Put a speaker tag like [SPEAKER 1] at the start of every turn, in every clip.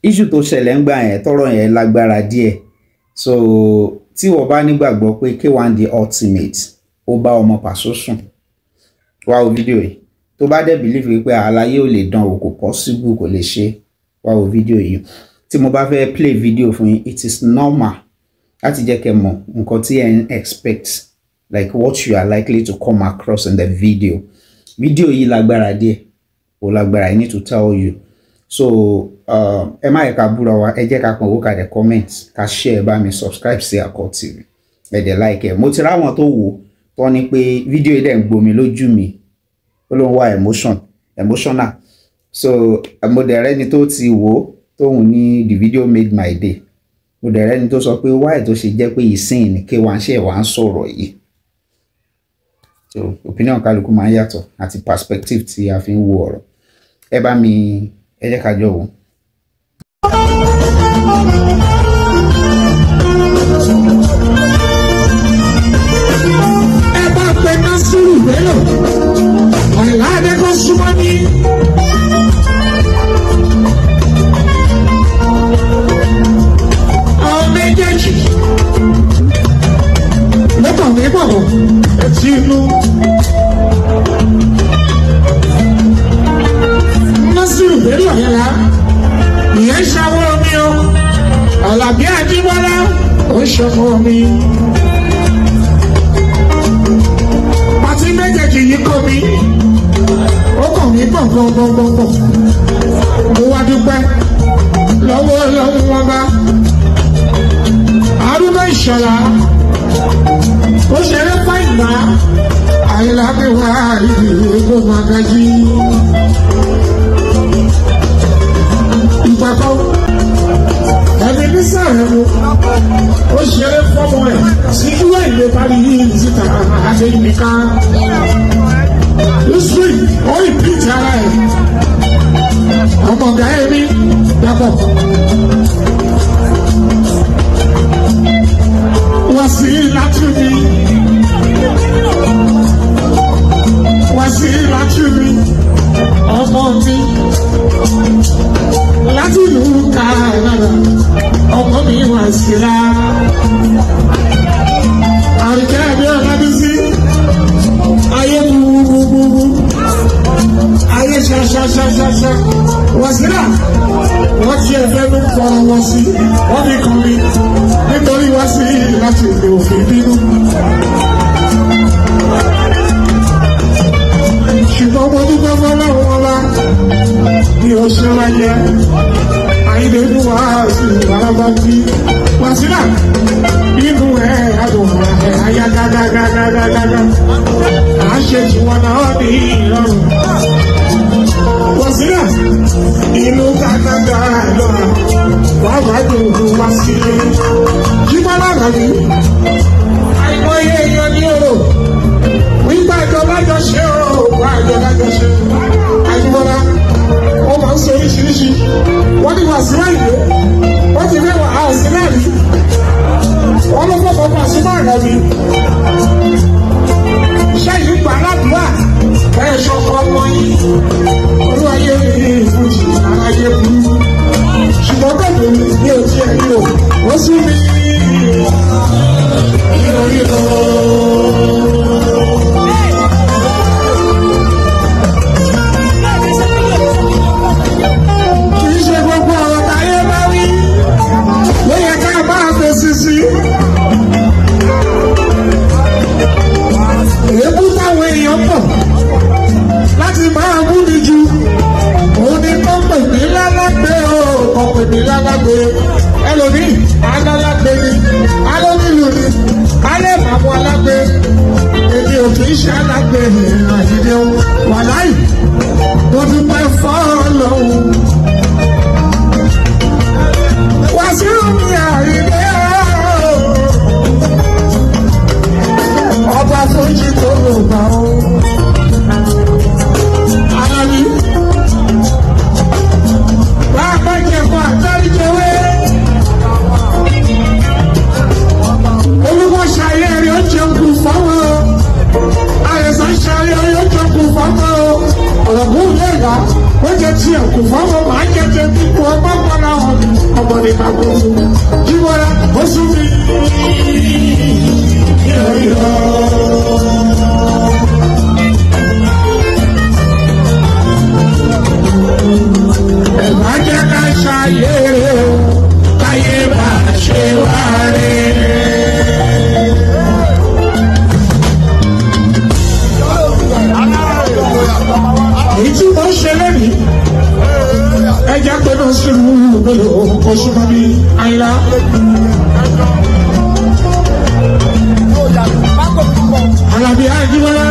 [SPEAKER 1] issue tó ṣẹlẹ̀ ń gbà yẹn tọ́rọ̀ yẹn lágbára díẹ̀ so tí wọ́n bá nígbàgbọ́ pé K1 The Ultimate ó bá ọmọ Paso sùn wá wo fídíò yìí tó bá dẹ̀ believe pé àlàyé ò lè dán o kò possible kò lè ṣe wá wo fídíò yìí tí mo bá fẹ́ play video fún yín it is normal láti jẹ́ kẹ́ mọ̀ nǹkan tí ẹ ń expect like what you are likely to come across in the video yìí lágbára díẹ̀ ó lágbára I need to tell you so ẹ má yẹ ká búra wa ẹ jẹ́ ká kàn wò ká dẹ̀ comment ká share bá mi subscribe sí Akọ TV ẹ dẹ̀ like ẹ mo ti ráwọn tó wò tó ní pé fídíò yìí dẹ̀ ń gbomi lójú mi ó ló ń wá emotional so mo dẹ̀ rẹ́ni tó ti wò tóun ní the video made my day mo dẹ̀ rẹ́ni tó sọ pé why tó ṣe jẹ́ pé ìsìn ní K1 ṣe wà ń sọ̀rọ̀ yìí so opinion kálukú máa ń yàtọ̀ àti perspective tí a fi ń wo ọ̀rọ̀ ẹ bá mi ẹ jẹ́ ká jọ wò.
[SPEAKER 2] ẹ bá pẹ Nasiru Bello ọ̀la adẹ́kọ̀ súnmọ́ ní. àwọn méjèèjì lọ́kàn mi pọ̀ etí inú. Nasiru Bello ọ̀la ìyẹn ṣàwọ́ mi o Àlàbí Àjíbọ́lá ó ṣọmọ mi. Pàtí méjèèjì yìí kọ́ mi ó kàn mí gbọ̀ngbọ̀ngbọ̀ngbọ̀ mo wá dúpẹ́ lọ́wọ́ wọn bá Arúgbó Ìṣọ̀lá ó ṣeré fáìgbà àìlábíwá ìdílé magají ìpàkọ́ ẹni ní sàrẹ̀ mu ó ṣeré fọ́mọ ẹ̀ sí ìwé ìlé parí yìí síta àṣeyìnká lùsùn ó ìpìtì ara ẹ̀ ọmọ ọ̀gá ẹ̀mí dàpọ̀ wọ́n sí látúni ọmọ mi láti ìlú Canada ọmọ mi wà síra àríkẹ́ ẹ̀bí ọ̀gábí sí ayé gbogbogbò ayé ṣaṣaṣaṣaṣa wà síra wọ́n ti ẹ̀fẹ́ ló fọ́rọ̀ wọ́n sí wọ́n fi kàn mí nítorí wá sí láti ìlú òfin bínú. Ṣùgbọ́n mo dúpẹ́ fọ́lọ́run ọlá bí ó ṣe wáyé àyíndé inú wa sí alábàbí wàsílà inú ẹ̀ àdùn ẹ̀ ayá gágágágágágá à ń ṣe tiwọn náà ní ìrọ̀rùn wàsílà inú gágágá lọ́ra wàá gbòòrò wá sílé jíbọ́lá rẹ̀ ní àìmọye èèyàn ní òrò wípé ìjọba jọ ṣe ó wá ìjọba jọ ṣe àìmọ́ra ó máa ń sọ oríṣiríṣi wọ́n ní wàásù ìwé wọ́n ti mẹ́wàá àìsí náà rí wọ́n ló fọ́fọ́ pàṣẹ máa rẹ̀ mi. iṣẹ́ yìí gbà ládùúgbà bẹ́ẹ̀ ṣọkọ ọmọ yìí olúwayé ní ìfújì aráyé burú ṣùgbọ́n bẹ́ẹ̀ ni ò tiẹ̀ rí o ó sì ní ìròyìn lọ. Èébú táwọn èèyàn pọ̀ láti máa mú mi jù òun ni tó pè mí lálágbé o kò pè mí lálágbé ẹlòmíì alálágbé ni alónílù ni alẹ́ màmú alágbé èmi ò kì í ṣe alágbé àyídé o wàláì mo dúpẹ́ fọ́ọ̀lọ́hún Wàsíù mi àyídé ọba tó jí tó lò bá ó. Ara mi, bàbá jẹ̀kọ́ àtàríjẹwé. Olúkọ ṣayé rẹ̀ ó jẹun kù fáwọn o. Àyẹ̀sán ṣayé rẹ̀ ó jẹun kù fáwọn o. Ọ̀rọ̀gún lè rà ó jẹ tiẹ̀ kù fáwọn màá jẹ ní pàkó jíbọ́lá ó sún mi yọ̀yọ̀. Ẹ̀bá jẹ́ ká ṣayé rẹ̀ o káyé bá ṣe wá rẹ̀. Èyí tí wọ́n ṣe lẹ́nìí ẹja pé náà sí ìlú mélòó oṣù mọ́bí àyílá. Àlàbí àjíwọ́lá.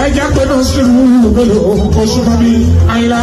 [SPEAKER 2] ẹja pé náà sí ìlú mélòó oṣù mọ́bí àyílá.